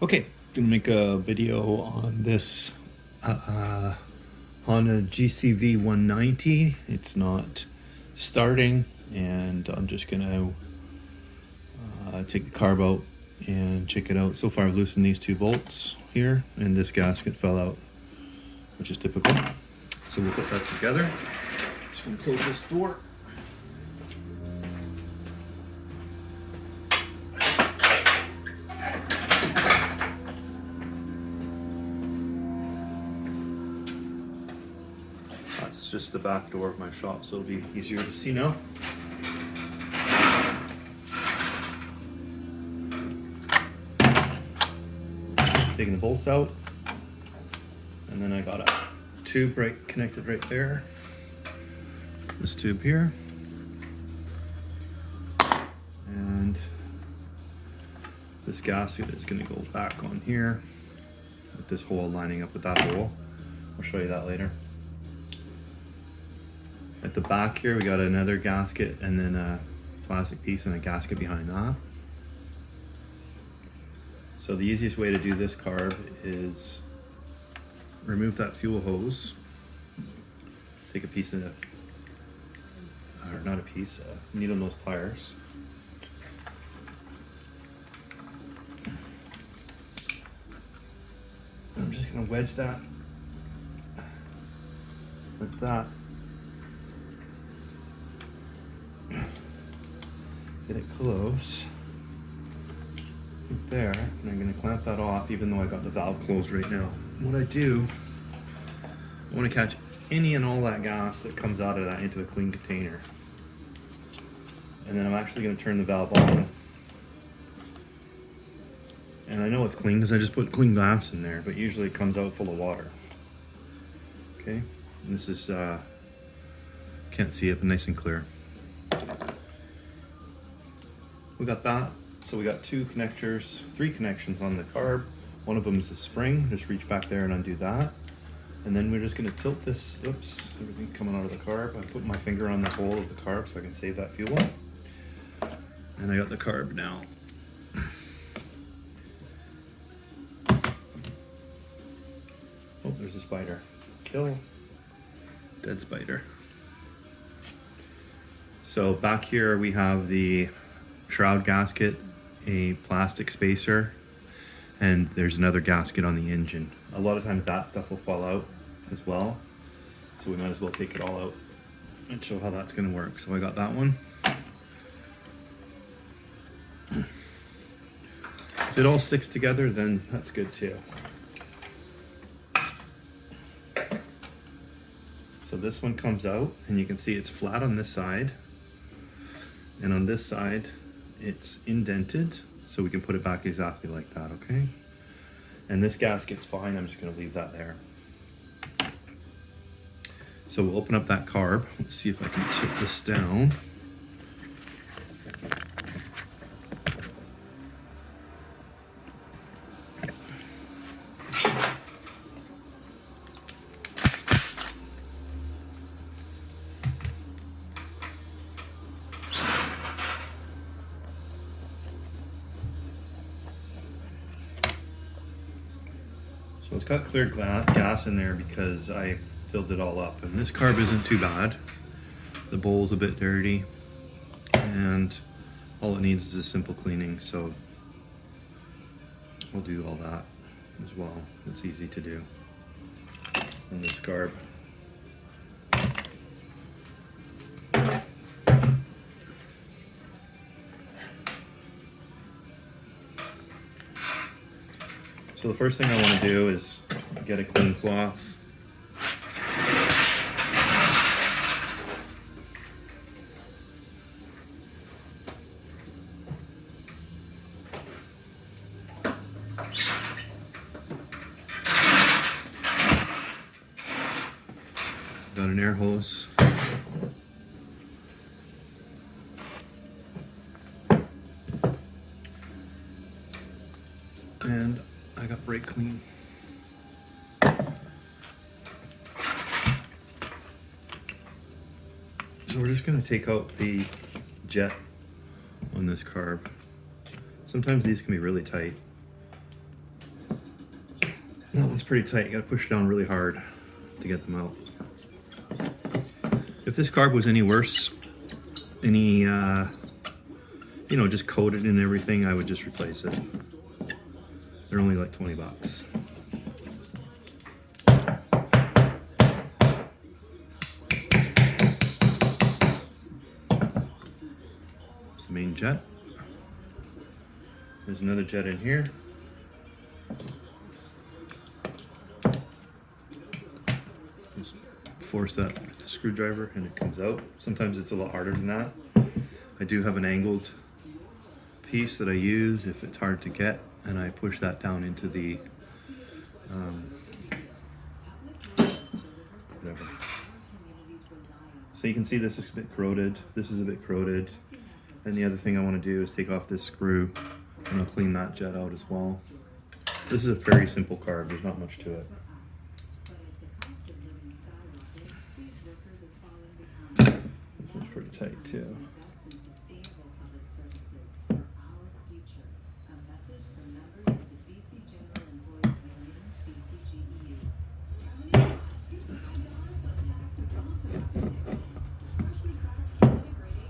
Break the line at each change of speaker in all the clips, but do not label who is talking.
Okay, gonna make a video on this Honda gcv190. It's not starting, and I'm just gonna take the carb out and check it out. So far I've loosened these two bolts here, and this gasket fell out, which is typical. So we'll put that together. Just gonna close this door. That's just the back door of my shop, so it'll be easier to see now. Taking the bolts out, and then I got a tube connected right there. This tube here, and this gasket is going to go back on here with this hole lining up with that hole. I'll show you that later. At the back here we got another gasket and then a plastic piece and a gasket behind that. So the easiest way to do this carb is remove that fuel hose, take a piece of, or not a piece, a needle nose pliers. I'm just gonna wedge that like that. Get it close right there, and I'm going to clamp that off even though I got the valve closed right now. What I do, I want to catch any and all that gas that comes out of that into a clean container, and then I'm actually going to turn the valve on, and I know it's clean because I just put clean gas in there, but usually it comes out full of water. Okay, and this is can't see it, but nice and clear. We got that, so we got three connections on the carb. One of them is a spring, just reach back there and undo that. And then we're just gonna tilt this, oops, everything coming out of the carb. I put my finger on the hole of the carb so I can save that fuel. And I got the carb now. Oh, there's a spider. Kill. Dead spider. So back here we have the shroud gasket, a plastic spacer, and there's another gasket on the engine. A lot of times that stuff will fall out as well, so we might as well take it all out and show how that's going to work. So I got that one. If it all sticks together, then that's good too. So this one comes out, and you can see it's flat on this side, and on this side it's indented, so we can put it back exactly like that, okay? And this gasket's fine, I'm just gonna leave that there. So we'll open up that carb. Let's see if I can tip this down. So it's got clear gas in there because I filled it all up, and this carb isn't too bad. The bowl's a bit dirty, and all it needs is a simple cleaning, so we'll do all that as well. It's easy to do on this carb. So the first thing I want to do is get a clean cloth. Got an air hose. And I got brake clean. So we're just going to take out the jet on this carb. Sometimes these can be really tight. That one's pretty tight. You gotta push down really hard to get them out. If this carb was any worse, just coated and everything, I would just replace it. They're only like 20 bucks. It's the main jet. There's another jet in here. Just force that with the screwdriver and it comes out. Sometimes it's a lot harder than that. I do have an angled piece that I use if it's hard to get, and I push that down into the whatever. So you can see this is a bit corroded, this is a bit corroded, and the other thing I want to do is take off this screw and I'll clean that jet out as well. This is a very simple carb, there's not much to it. This one's pretty tight too.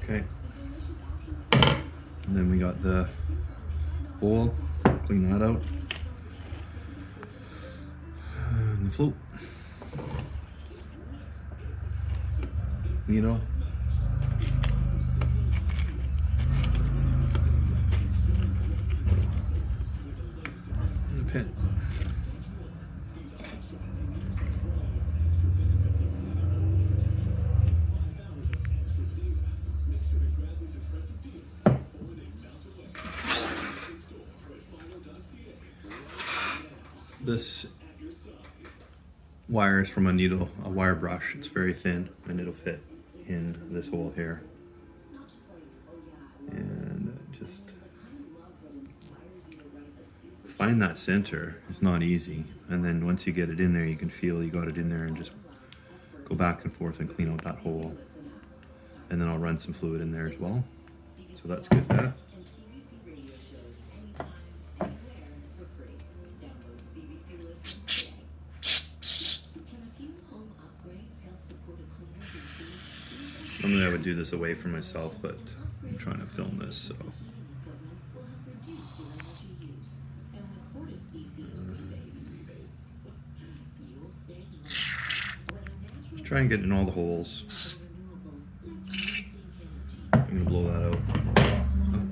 Okay, and then we got the hole, clean that out, and the float, and the pin. This wire is from a wire brush. It's very thin and it'll fit in this hole here. And just find that center. It's not easy. And then once you get it in there, you can feel you got it in there, and just go back and forth and clean out that hole. And then I'll run some fluid in there as well. So that's good there. Normally I would do this away from myself, but I'm trying to film this, so. Just try and get in all the holes. I'm gonna blow that out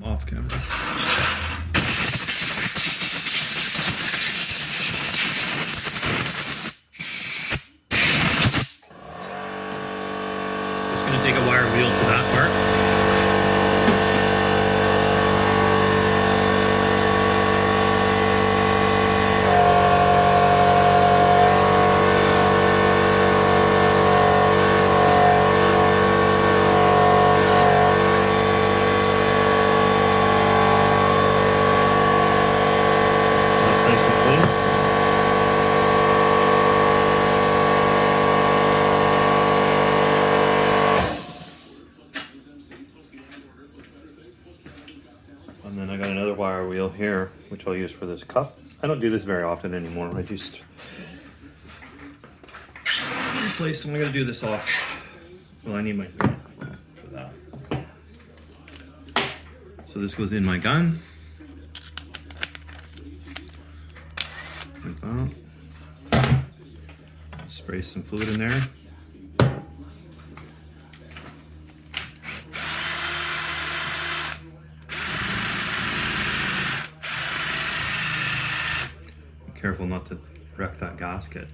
off camera. Take a wire wheel to that part. That's nice and clean. And then I got another wire wheel here, which I'll use for this cup. I don't do this very often anymore. I just replace. I'm gonna do this off. Well, I need my thread for that. So this goes in my gun. Like that. Spray some fluid in there. Careful not to wreck that gasket.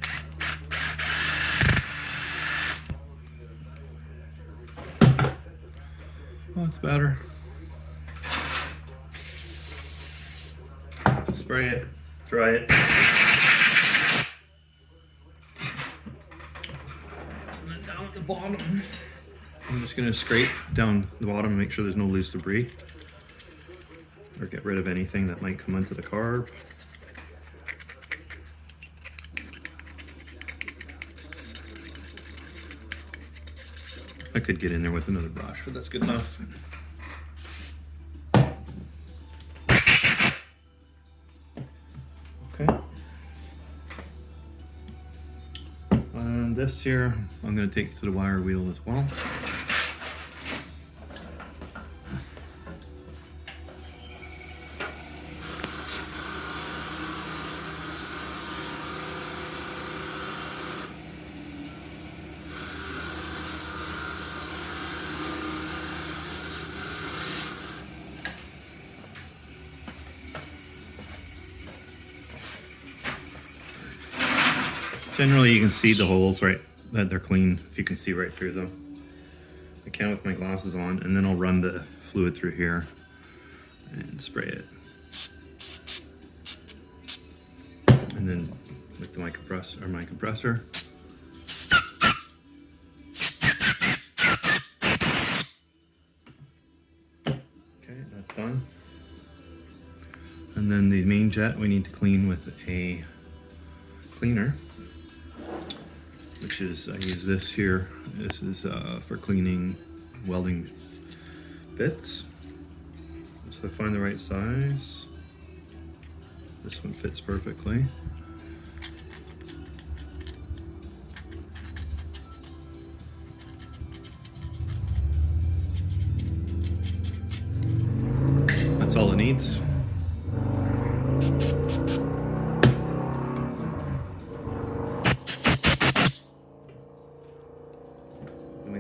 Oh, it's better. Spray it, dry it. And then down at the bottom, I'm just gonna scrape down the bottom and make sure there's no loose debris, or get rid of anything that might come into the carb. I could get in there with another brush, but that's good enough. Okay. this here, I'm going to take to the wire wheel as well. Generally, you can see the holes right that they're clean if you can see right through them. I can with my glasses on, and then I'll run the fluid through here and spray it. And then with my compressor. Okay, that's done. And then the main jet we need to clean with a cleaner, which is, I use this here. This is for cleaning welding bits. So I find the right size. This one fits perfectly. That's all it needs.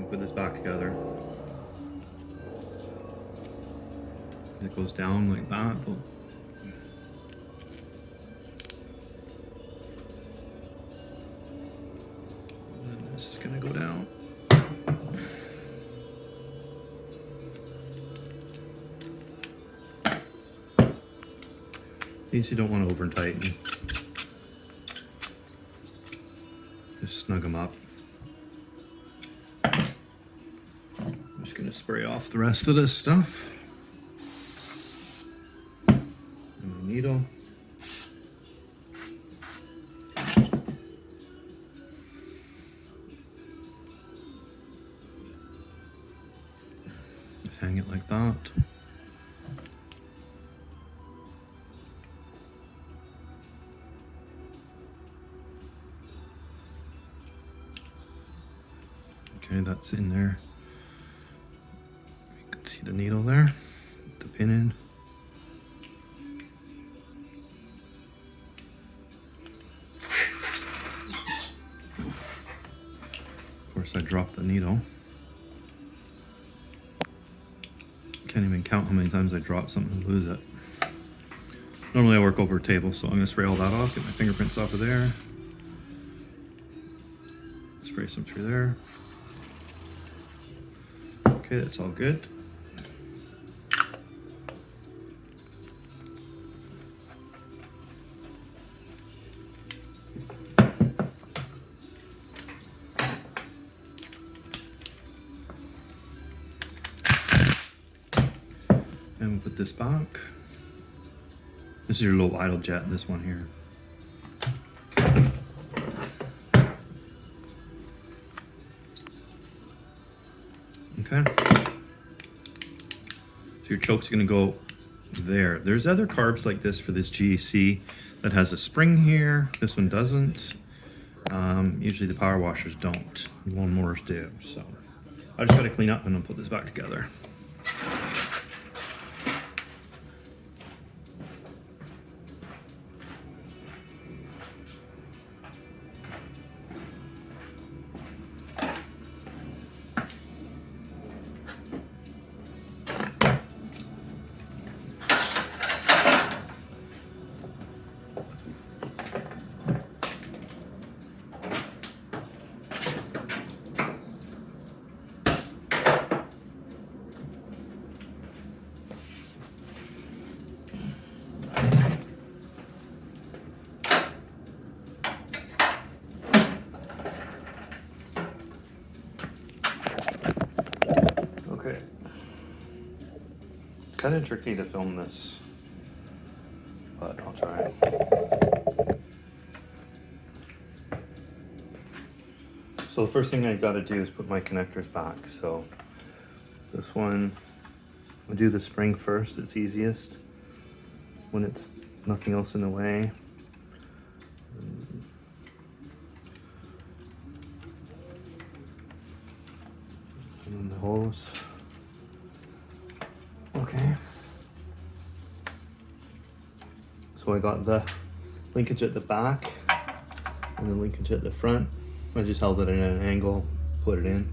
Put this back together. It goes down like that. And this is going to go down. These you don't want to over tighten. Just snug them up. Gonna spray off the rest of this stuff. And the needle. Just hang it like that. Okay, that's in there. See the needle there, the pin in. Of course, I dropped the needle. Can't even count how many times I drop something and lose it. Normally I work over a table, so I'm going to spray all that off, get my fingerprints off of there. Spray some through there. Okay, that's all good. And we'll put this back. This is your low idle jet, this one here. Okay. So your choke's gonna go there. There's other carbs like this for this GC that has a spring here. This one doesn't. Usually the power washers don't. Lawnmowers do. So I just gotta clean up and then put this back together. Okay. Kind of tricky to film this, but I'll try. So the first thing I got to do is put my connectors back. So this one, I'll do the spring first. It's easiest when it's nothing else in the way. And then the hose. Okay. So I got the linkage at the back and the linkage at the front. I just held it at an angle, put it in,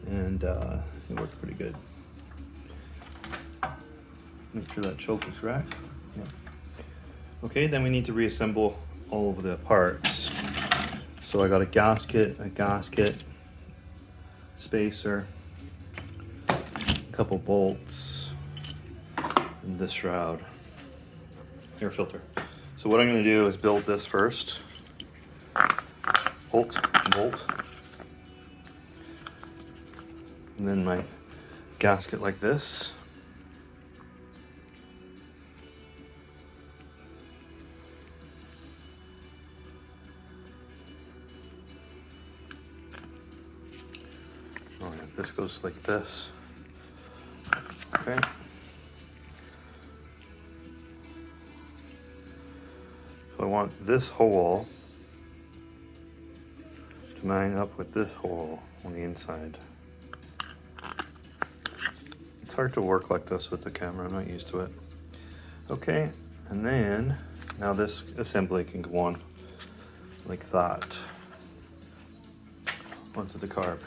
and it worked pretty good. Make sure that choke is correct. Yeah. Okay, then we need to reassemble all of the parts. So I got a gasket, spacer, a couple bolts, and this shroud, air filter. So what I'm going to do is build this first. Bolt, and then my gasket like this. Oh, yeah, this goes like this. Okay. So I want this hole to line up with this hole on the inside. It's hard to work like this with the camera, I'm not used to it. Okay, and then now this assembly can go on like that onto the carb.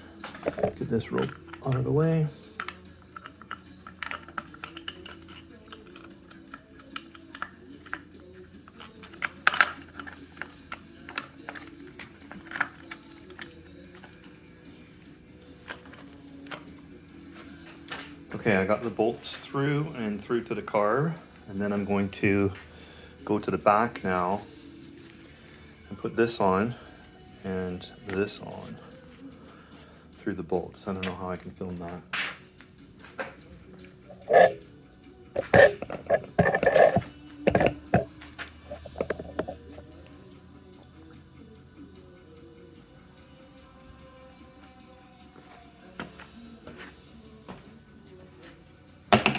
Get this rope out of the way. Okay, I got the bolts through and through to the carb, and then I'm going to go to the back now and put this on and this on through the bolts. I don't know how I can film that.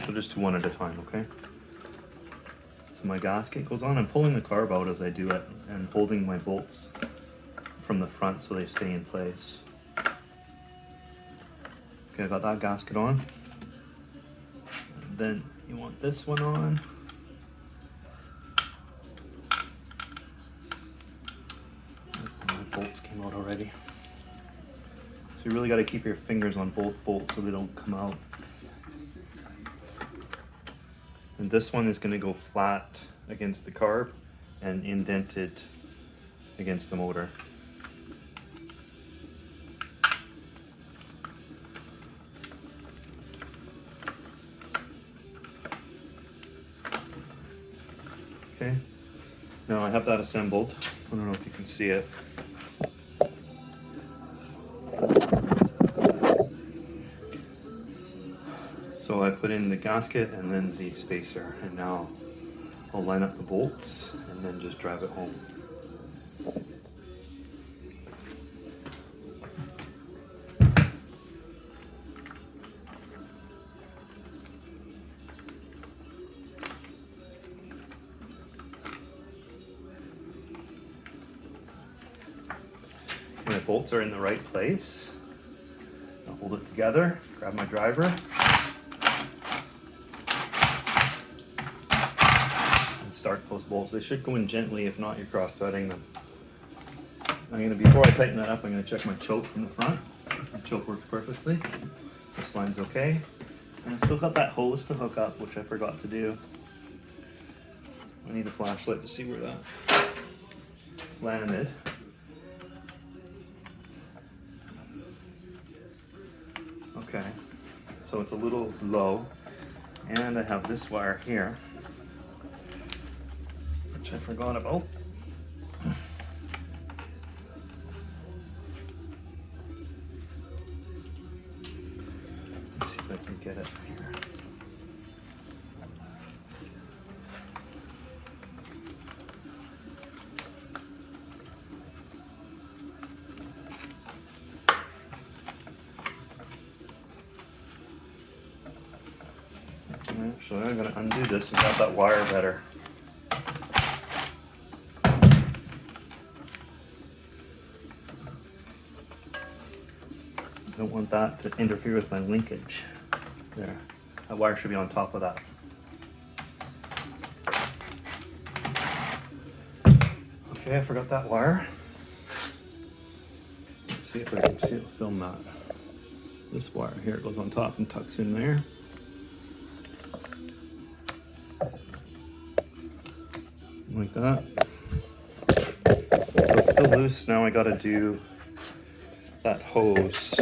So just do one at a time, okay? So my gasket goes on. I'm pulling the carb out as I do it and holding my bolts from the front so they stay in place. Okay, I got that gasket on. And then you want this one on. My bolts came out already. So you really got to keep your fingers on both bolts so they don't come out. And this one is going to go flat against the carb and indented against the motor. Okay, now I have that assembled. I don't know if you can see it. So I put in the gasket and then the spacer, and now I'll line up the bolts and then just drive it home. When the bolts are in the right place, I'll hold it together, grab my driver, start those bolts. They should go in gently, if not you're cross-threading them. Before I tighten that up, I'm gonna check my choke from the front. My choke works perfectly. This line's okay. And I still got that hose to hook up, which I forgot to do. I need a flashlight to see where that landed. Okay, so it's a little low, and I have this wire here, which I forgot about. Let's see if I can get it here. Actually, I'm going to undo this and grab that wire better. don't want that to interfere with my linkage. There, that wire should be on top of that. Okay, I forgot that wire. Let's see if I can film that. This wire here, it goes on top and tucks in there. Like that. So it's still loose. Now I gotta do that hose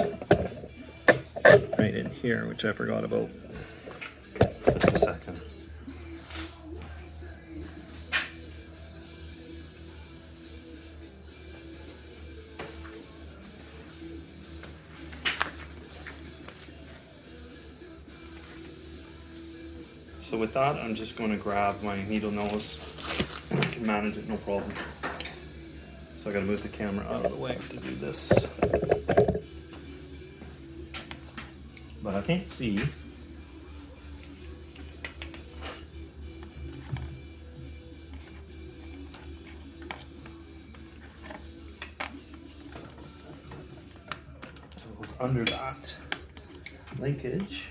right in here, which I forgot about. Just a second. So with that, I'm just going to grab my needle nose and I can manage it, no problem. So I got to move the camera out of the way to do this. But I can't see. So it goes under that linkage.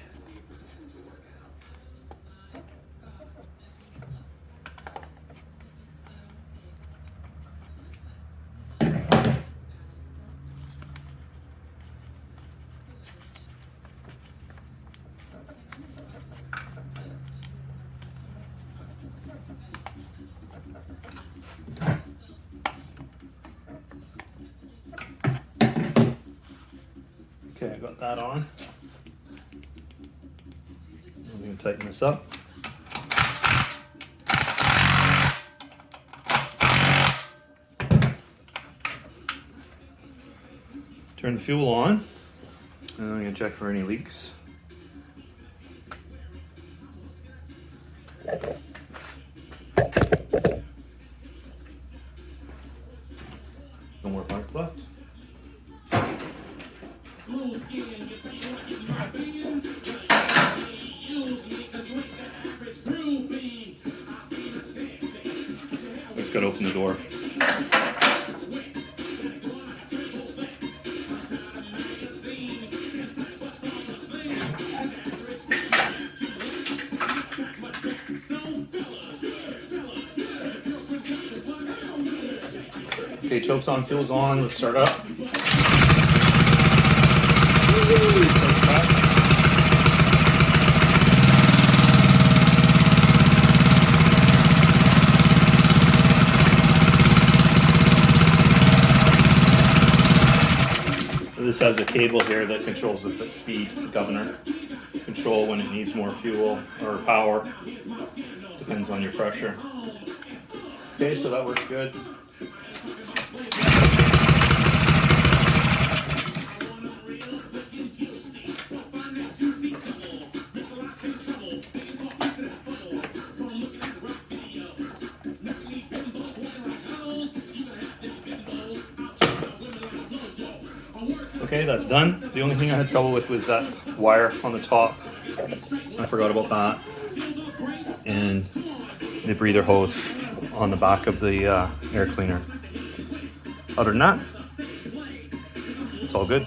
Okay, I got that on. I'm going to tighten this up. Turn the fuel on, and I'm going to check for any leaks. No more parts left. Just gotta open the door. Okay, choke's on, fuel's on, let's start up. This has a cable here that controls the speed governor. Control when it needs more fuel or power. Depends on your pressure. Okay, so that works good. Okay, that's done. The only thing I had trouble with was that wire on the top. I forgot about that. And the breather hose on the back of the air cleaner. Other than that, it's all good.